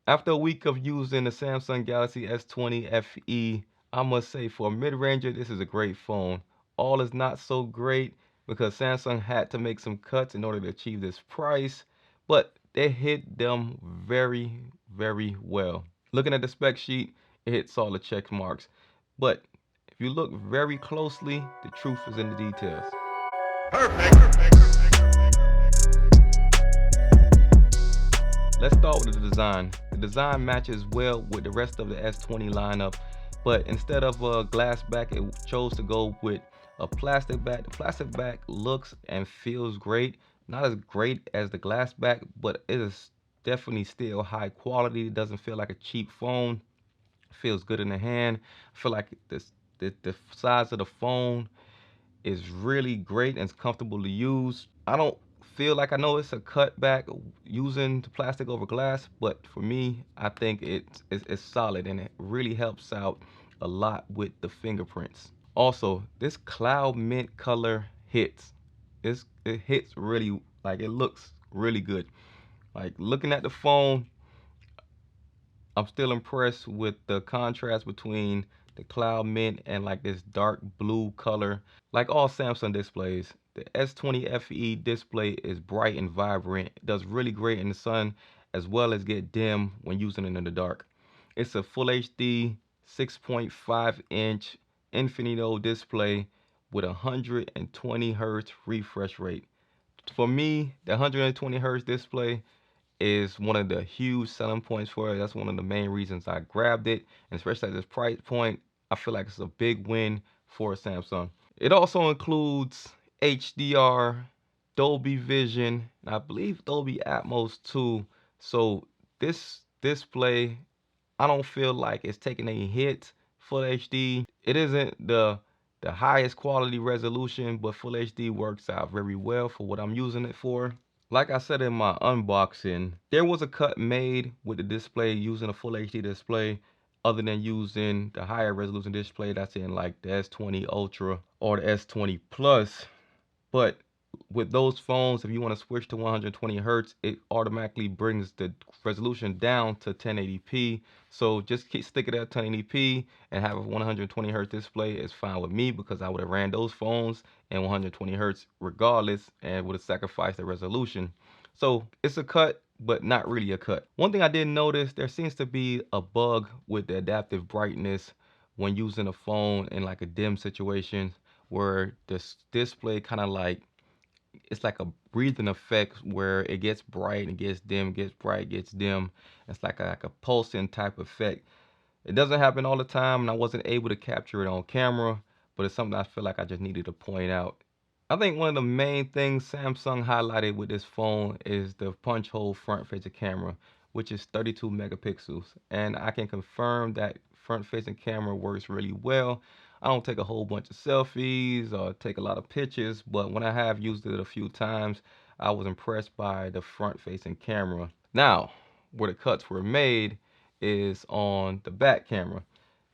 After a week of using the Samsung Galaxy S20 FE, I must say for a mid-ranger, this is a great phone. All is not so great because Samsung had to make some cuts in order to achieve this price, but they hit them very, very well. Looking at the spec sheet, it hits all the check marks. But if you look very closely, the truth is in the details. Let's start with the design. The design matches well with the rest of the S20 lineup, but instead of a glass back, it chose to go with a plastic back. The plastic back looks and feels great. Not as great as the glass back, but it is definitely still high quality. It doesn't feel like a cheap phone. It feels good in the hand. I feel like the size of the phone is really great and it's comfortable to use. I don't feel like I know it's a cutback using the plastic over glass, but for me, I think it's solid and it really helps out a lot with the fingerprints. Also, this cloud mint color hits. It hits really, like, it looks really good. Like, looking at the phone, I'm still impressed with the contrast between the cloud mint and like this dark blue color. Like all Samsung displays, the S20 FE display is bright and vibrant. It does really great in the sun as well as get dim when using it in the dark. It's a full HD 6.5-inch Infinito display with 120 Hz refresh rate. For me, the 120 Hz display is one of the huge selling points for it. That's one of the main reasons I grabbed it, and especially at this price point, I feel like it's a big win for Samsung. It also includes HDR, Dolby Vision, and I believe Dolby Atmos too. So this display, I don't feel like it's taking any hits. Full HD, it isn't the highest quality resolution, but Full HD works out very well for what I'm using it for. Like I said in my unboxing, there was a cut made with the display using a full HD display other than using the higher resolution display that's in like the S20 Ultra or the S20 Plus. But with those phones, if you want to switch to 120 hertz, it automatically brings the resolution down to 1080p. So just stick it at 1080p and have a 120 hertz display is fine with me because I would have ran those phones in 120 hertz regardless and would have sacrificed the resolution. So it's a cut, but not really a cut. One thing I did notice, there seems to be a bug with the adaptive brightness when using a phone in like a dim situation where this display kind of like, it's like a breathing effect where it gets bright and gets dim, gets bright, gets dim. It's like a pulsing type effect. It doesn't happen all the time, and I wasn't able to capture it on camera, but it's something I feel like I just needed to point out. I think one of the main things Samsung highlighted with this phone is the punch hole front facing camera, which is 32 megapixels. And I can confirm that front facing camera works really well. I don't take a whole bunch of selfies or take a lot of pictures, but when I have used it a few times, I was impressed by the front facing camera. Now, where the cuts were made is on the back camera.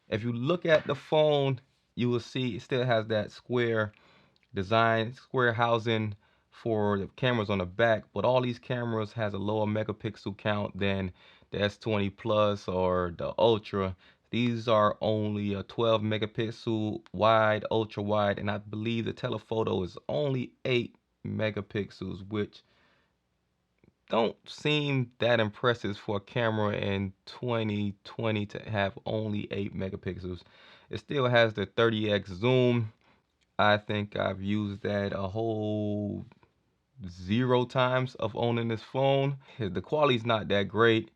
If you look at the phone, you will see it still has that square design, square housing for the cameras on the back, but all these cameras has a lower megapixel count than the S20 Plus or the Ultra. These are only a 12 megapixel wide, ultra wide, and I believe the telephoto is only 8 megapixels, which don't seem that impressive for a camera in 2020 to have only 8 megapixels. It still has the 30x zoom. I think I've used that a whole 0 times of owning this phone. The quality's not that great,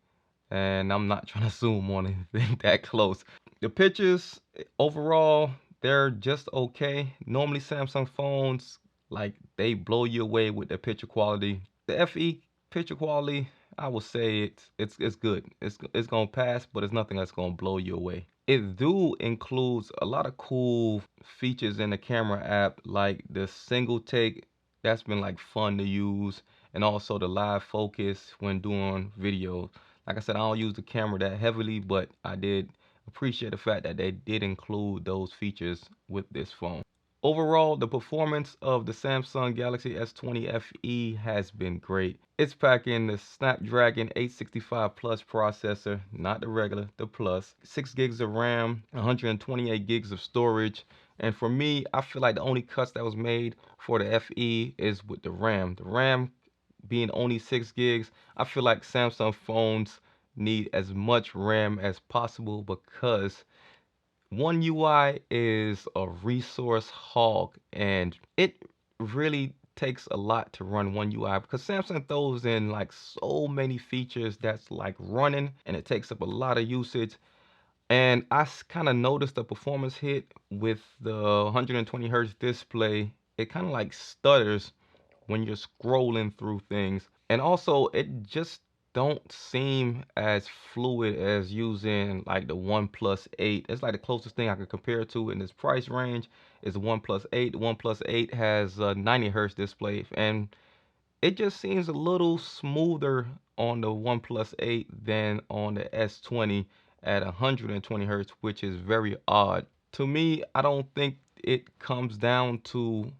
and I'm not trying to zoom on anything that close. The pictures overall, they're just okay. Normally Samsung phones, like, they blow you away with their picture quality. The FE picture quality, I would say it's good. It's gonna pass, but it's nothing that's gonna blow you away. It do includes a lot of cool features in the camera app, like the single take. That's been like fun to use, and also the live focus when doing videos. Like I said, I don't use the camera that heavily, but I did appreciate the fact that they did include those features with this phone. Overall, the performance of the Samsung Galaxy S20 FE has been great. It's packing the Snapdragon 865 Plus processor, not the regular, the Plus, 6 gigs of RAM, 128 gigs of storage. And for me, I feel like the only cuts that was made for the FE is with the RAM. The RAM being only 6 gigs, I feel like Samsung phones need as much RAM as possible because One UI is a resource hog, and it really takes a lot to run One UI because Samsung throws in like so many features that's like running, and it takes up a lot of usage. And I kind of noticed a performance hit with the 120 hertz display. It kind of like stutters when you're scrolling through things. And also, it just don't seem as fluid as using like the OnePlus 8. It's like the closest thing I could compare it to in this price range is the OnePlus 8. The OnePlus 8 has a 90 hertz display, and it just seems a little smoother on the OnePlus 8 than on the S20 at 120 hertz, which is very odd. To me, I don't think it comes down to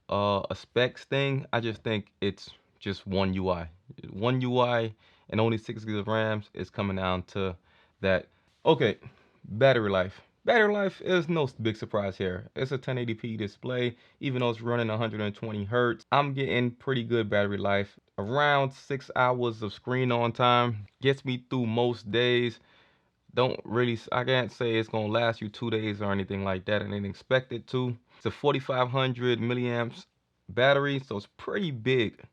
a specs thing. I just think it's just One UI. One UI and only 6 gigs of RAM is coming down to that. Okay, battery life. Battery life is no big surprise here. It's a 1080p display, even though it's running 120 hertz. I'm getting pretty good battery life. Around 6 hours of screen on time gets me through most days. Don't really, I can't say it's gonna last you 2 days or anything like that. I didn't expect it to. It's a 4500 milliamps battery, so it's pretty big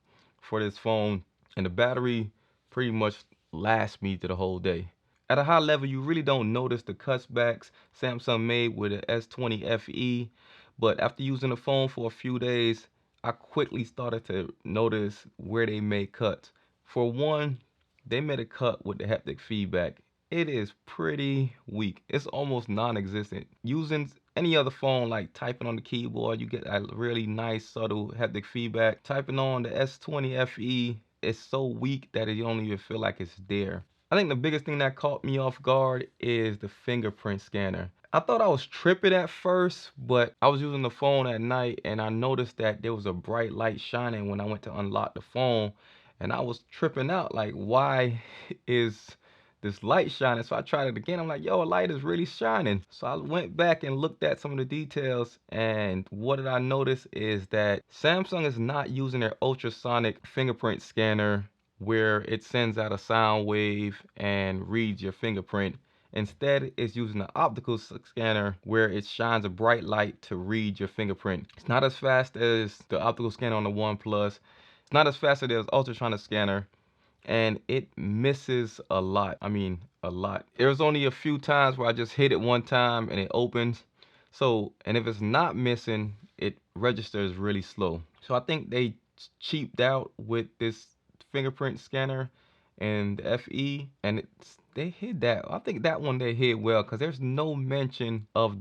for this phone, and the battery pretty much lasts me to the whole day. At a high level, you really don't notice the cutbacks Samsung made with the S20 FE, but after using the phone for a few days, I quickly started to notice where they made cuts. For one, they made a cut with the haptic feedback. It is pretty weak. It's almost non-existent. Using any other phone, like typing on the keyboard, you get a really nice subtle haptic feedback. Typing on the S20 FE is so weak that you don't even feel like it's there. I think the biggest thing that caught me off guard is the fingerprint scanner. I thought I was tripping at first, but I was using the phone at night and I noticed that there was a bright light shining when I went to unlock the phone, and I was tripping out like, why is this light shining? So I tried it again. I'm like, yo, a light is really shining. So I went back and looked at some of the details, and what did I notice is that Samsung is not using their ultrasonic fingerprint scanner where it sends out a sound wave and reads your fingerprint. Instead, it's using an optical scanner where it shines a bright light to read your fingerprint. It's not as fast as the optical scanner on the OnePlus. It's not as fast as the ultrasonic scanner, and it misses a lot. I mean, a lot. There's only a few times where I just hit it one time and it opens. So, and if it's not missing, it registers really slow. So I think they cheaped out with this fingerprint scanner and the FE, and they hid that. I think that one they hid well because there's no mention of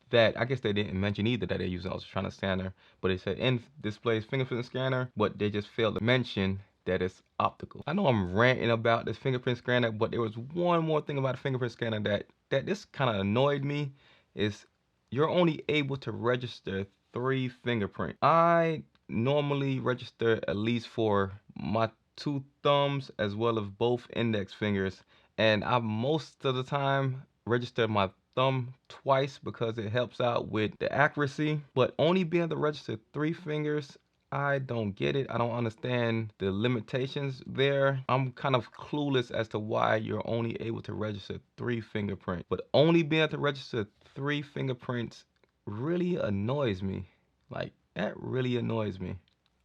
that. I guess they didn't mention either that they use an ultrasonic scanner, but it said in displays fingerprint scanner, but they just failed to mention that it's optical. I know I'm ranting about this fingerprint scanner, but there was one more thing about the fingerprint scanner that this kind of annoyed me, is you're only able to register 3 fingerprints. I normally register at least for my 2 thumbs as well as both index fingers, and I most of the time register my thumb twice because it helps out with the accuracy, but only being able to register 3 fingers, I don't get it. I don't understand the limitations there. I'm kind of clueless as to why you're only able to register 3 fingerprints, but only being able to register 3 fingerprints really annoys me. Like, that really annoys me.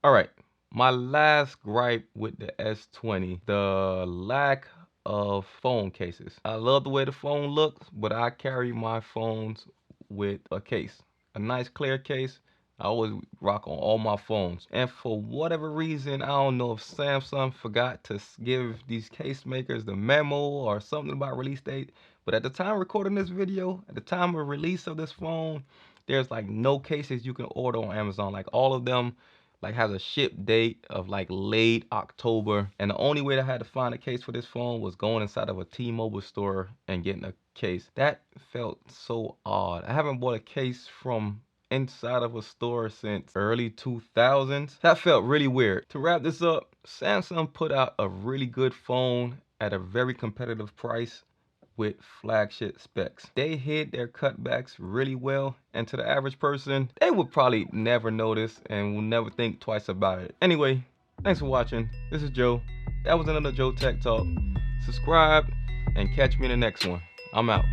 All right, my last gripe with the S20, the lack of phone cases. I love the way the phone looks, but I carry my phones with a case, a nice clear case. I always rock on all my phones. And for whatever reason, I don't know if Samsung forgot to give these case makers the memo or something about release date, but at the time of recording this video, at the time of release of this phone, there's like no cases you can order on Amazon. Like all of them like has a ship date of like late October, and the only way that I had to find a case for this phone was going inside of a T-Mobile store and getting a case. That felt so odd. I haven't bought a case from inside of a store since early 2000s. That felt really weird. To wrap this up, Samsung put out a really good phone at a very competitive price with flagship specs. They hid their cutbacks really well, and to the average person, they would probably never notice and will never think twice about it. Anyway, thanks for watching. This is Joe. That was another Joe Tech Talk. Subscribe and catch me in the next one. I'm out.